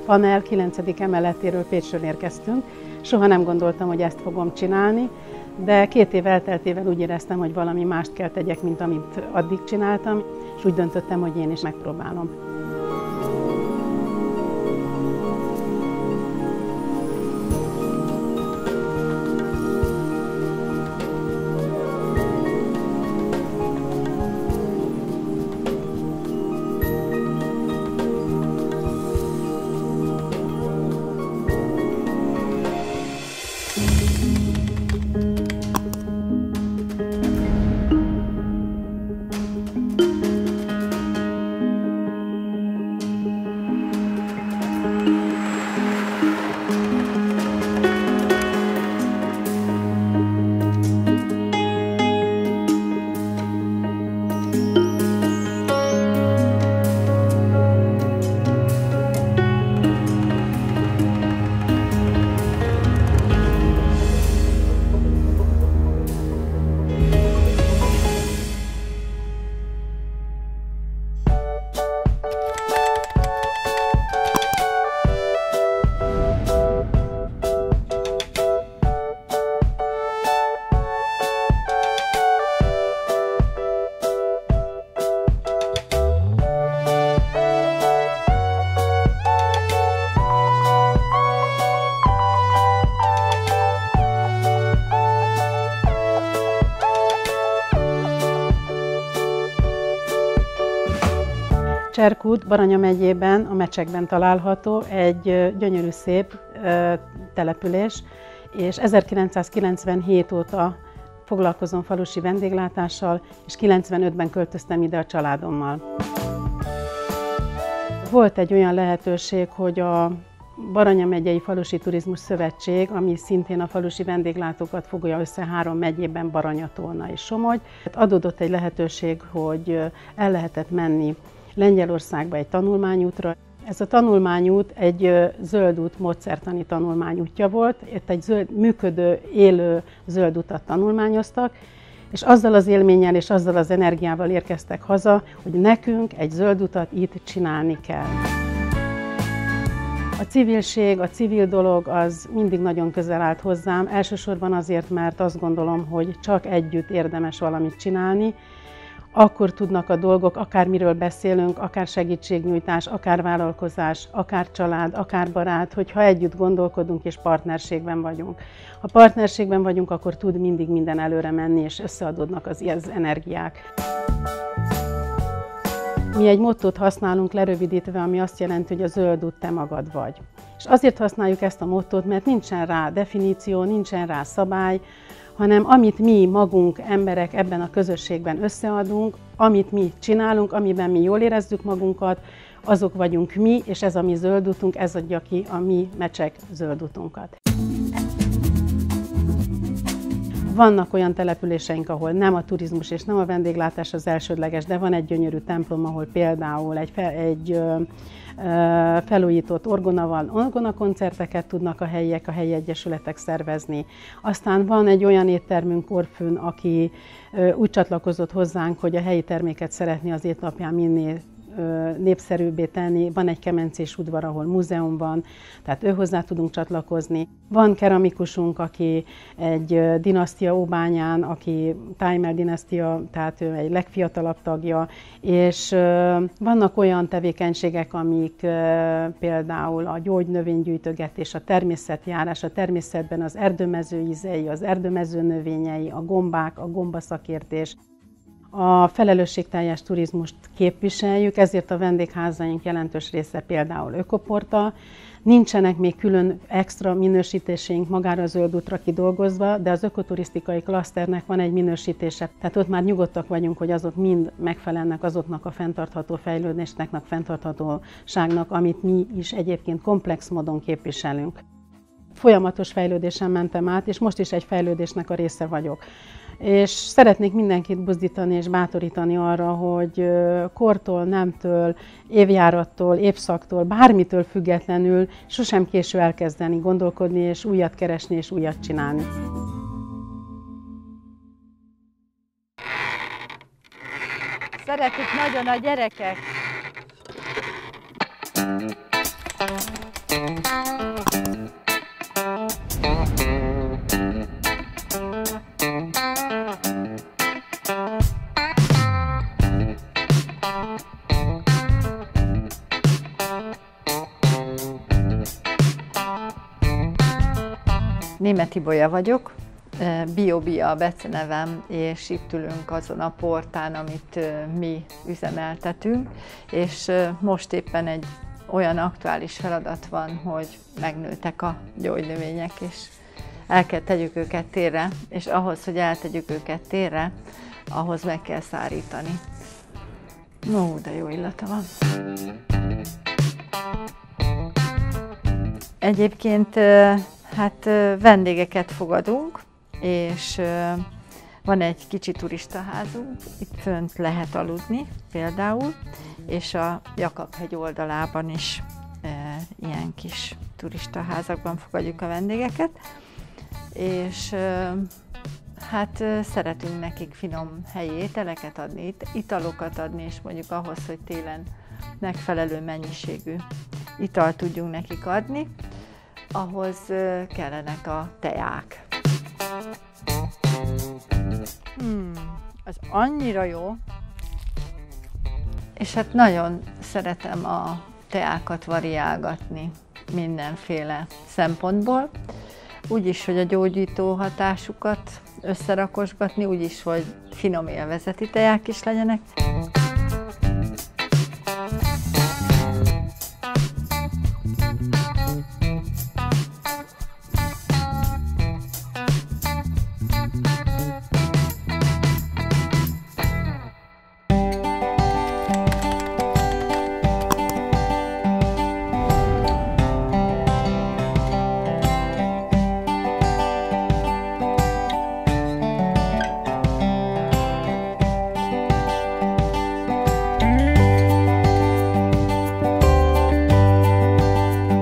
panel 9. emeletéről Pécsről érkeztünk. Soha nem gondoltam, hogy ezt fogom csinálni, de 2 év elteltével úgy éreztem, hogy valami mást kell tegyek, mint amit addig csináltam, és úgy döntöttem, hogy én is megpróbálom. Cserkút Baranya megyében, a Mecsekben található, egy gyönyörű szép település, és 1997 óta foglalkozom falusi vendéglátással, és 95-ben költöztem ide a családommal. Volt egy olyan lehetőség, hogy a Baranya megyei Falusi Turizmus Szövetség, ami szintén a falusi vendéglátókat fogja össze 3 megyében, Baranya, Tolna és Somogy. Adódott egy lehetőség, hogy el lehetett menni Lengyelországba egy tanulmányútra. Ez a tanulmányút egy zöldút módszertani tanulmányútja volt. Itt egy működő, élő zöldutat tanulmányoztak, és azzal az élménnyel és azzal az energiával érkeztek haza, hogy nekünk egy zöldutat itt csinálni kell. A civilség, a civil dolog az mindig nagyon közel állt hozzám, elsősorban azért, mert azt gondolom, hogy csak együtt érdemes valamit csinálni. Akkor tudnak a dolgok, akármiről beszélünk, akár segítségnyújtás, akár vállalkozás, akár család, akár barát, hogyha együtt gondolkodunk és partnerségben vagyunk. Ha partnerségben vagyunk, akkor tud mindig minden előre menni, és összeadódnak az energiák. Mi egy mottót használunk lerövidítve, ami azt jelenti, hogy a zöld út te magad vagy. És azért használjuk ezt a mottót, mert nincsen rá definíció, nincsen rá szabály, hanem amit mi magunk, emberek ebben a közösségben összeadunk, amit mi csinálunk, amiben mi jól érezzük magunkat, azok vagyunk mi, és ez a mi zöld utunk, ez adja ki a mi Mecsek zöld utunkat. Vannak olyan településeink, ahol nem a turizmus és nem a vendéglátás az elsődleges, de van egy gyönyörű templom, ahol például egy felújított orgonakoncerteket tudnak a helyiek, a helyi egyesületek szervezni. Aztán van egy olyan éttermünk Korfűn, aki úgy csatlakozott hozzánk, hogy a helyi terméket szeretné az étlapján minél népszerűbbé tenni. Van egy kemencés udvar, ahol múzeum van, tehát hozzá tudunk csatlakozni. Van keramikusunk, aki egy dinasztia Óbányán, aki Tájmel dinasztia, tehát ő egy legfiatalabb tagja, és vannak olyan tevékenységek, amik például a gyógynövénygyűjtögetés, a természetjárás, a természetben az erdőmező ízei, az erdőmező növényei, a gombák, a gombaszakértés. A felelősségteljes turizmust képviseljük, ezért a vendégházaink jelentős része például ökoporta. Nincsenek még külön extra minősítéseink magára a zöld útra kidolgozva, de az ökoturisztikai klaszternek van egy minősítése. Tehát ott már nyugodtak vagyunk, hogy azok mind megfelelnek azoknak a fenntartható fejlődésnek, fenntarthatóságnak, amit mi is egyébként komplex módon képviselünk. Folyamatos fejlődésen mentem át, és most is egy fejlődésnek a része vagyok. És szeretnék mindenkit buzdítani és bátorítani arra, hogy kortól, nemtől, évjárattól, évszaktól, bármitől függetlenül sosem késő elkezdeni, gondolkodni, és újat keresni, és újat csinálni. Szeretik nagyon a gyerekek! Németh Ibolya vagyok, BioBia a becenevem, és itt ülünk azon a portán, amit mi üzemeltetünk, és most éppen egy olyan aktuális feladat van, hogy megnőttek a gyógynövények, és el kell tegyük őket térre, és ahhoz, hogy eltegyük őket térre, ahhoz meg kell szárítani. No, de jó illata van! Egyébként hát vendégeket fogadunk, és van egy kicsi turistaházunk, itt fönt lehet aludni például, és a Jakab-hegy oldalában is ilyen kis turistaházakban fogadjuk a vendégeket, és hát szeretünk nekik finom helyi ételeket adni, italokat adni, és mondjuk ahhoz, hogy télen megfelelő mennyiségű italt tudjunk nekik adni, ahhoz kellenek a teák. Az annyira jó, és hát nagyon szeretem a teákat variálgatni mindenféle szempontból. Úgyis, hogy a gyógyító hatásukat összerakosgatni, úgyis, hogy finom élvezeti teák is legyenek.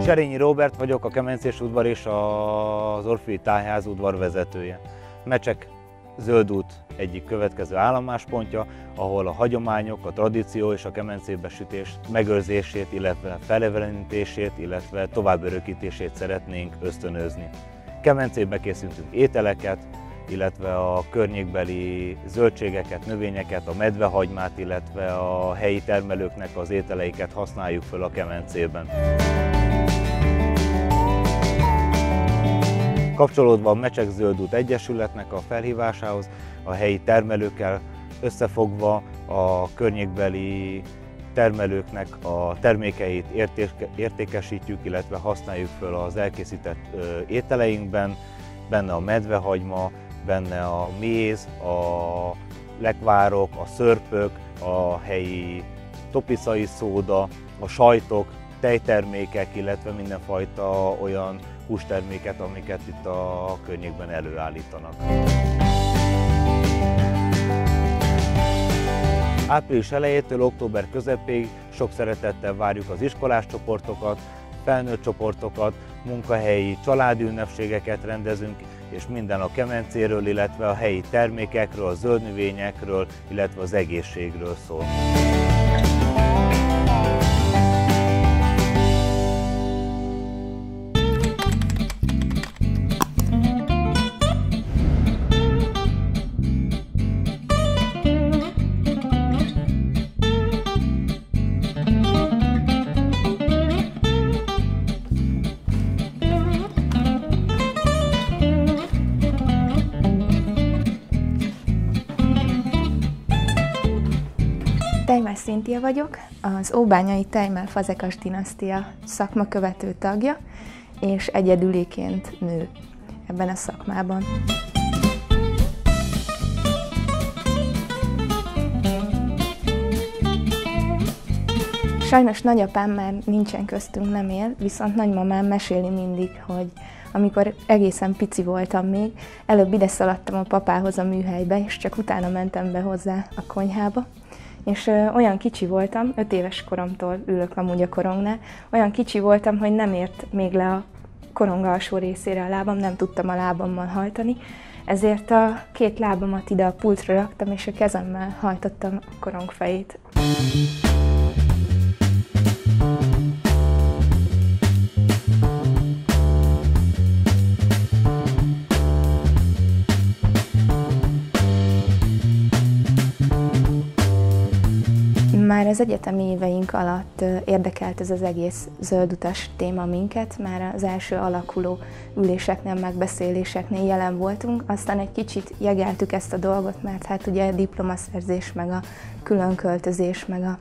Serényi Róbert vagyok, a Kemencés udvar és az Orfülyi Tájház udvarvezetője. Mecsek Zöld út egyik következő állomáspontja, ahol a hagyományok, a tradíció és a kemencébesütés megőrzését, illetve felelevenítését, illetve továbbörökítését szeretnénk ösztönözni. Kemencébe készítünk ételeket, illetve a környékbeli zöldségeket, növényeket, a medvehagymát, illetve a helyi termelőknek az ételeiket használjuk föl a kemencében. Kapcsolódva a Mecsek Zöld út Egyesületnek a felhívásához, a helyi termelőkkel összefogva a környékbeli termelőknek a termékeit értékesítjük, illetve használjuk föl az elkészített ételeinkben, benne a medvehagyma, benne a méz, a lekvárok, a szörpök, a helyi topicai szóda, a sajtok, tejtermékek, illetve mindenfajta olyan hústerméket, amiket itt a környékben előállítanak. Április elejétől október közepéig sok szeretettel várjuk az iskolás csoportokat, felnőtt csoportokat, munkahelyi családi ünnepségeket rendezünk, és minden a kemencéről, illetve a helyi termékekről, a zöld növényekről, illetve az egészségről szól. Tejmel Szintia vagyok, az óbányai Tejmel-Fazekas dinasztia szakmakövető tagja, és egyedüliként nő ebben a szakmában. Sajnos nagyapám már nincsen köztünk, nem él, viszont nagymamám meséli mindig, hogy amikor egészen pici voltam még, előbb ide szaladtam a papához a műhelybe, és csak utána mentem be hozzá a konyhába. És olyan kicsi voltam, 5 éves koromtól ülök amúgy a korongnál, olyan kicsi voltam, hogy nem ért még le a korong alsó részére a lábam, nem tudtam a lábammal hajtani, ezért a 2 lábamat ide a pultra raktam, és a kezemmel hajtottam a korong fejét. Már Az egyetemi éveink alatt érdekelt ez az egész zöldutas téma minket, már az első alakuló üléseknél, megbeszéléseknél jelen voltunk, aztán egy kicsit jegeltük ezt a dolgot, mert hát ugye a diplomaszerzés, meg a különköltözés, meg a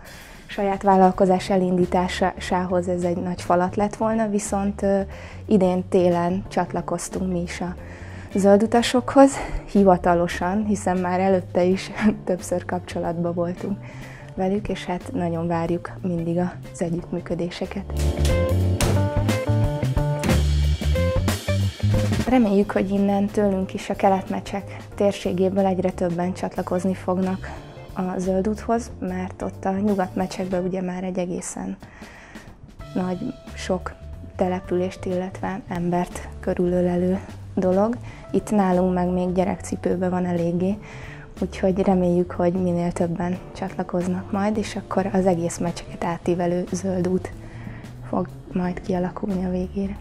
saját vállalkozás elindításához ez egy nagy falat lett volna, viszont idén télen csatlakoztunk mi is a zöldutasokhoz, hivatalosan, hiszen már előtte is többször kapcsolatban voltunk velük, és hát nagyon várjuk mindig az együttműködéseket. Reméljük, hogy innen tőlünk is a Kelet-Mecsek térségéből egyre többen csatlakozni fognak a Zöldúthoz, mert ott a Nyugat-Mecsekben ugye már egy egészen nagy, sok települést, illetve embert körülölelő dolog. Itt nálunk meg még gyerekcipőben van eléggé, úgyhogy reméljük, hogy minél többen csatlakoznak majd, és akkor az egész Mecseket átívelő zöld út fog majd kialakulni a végére.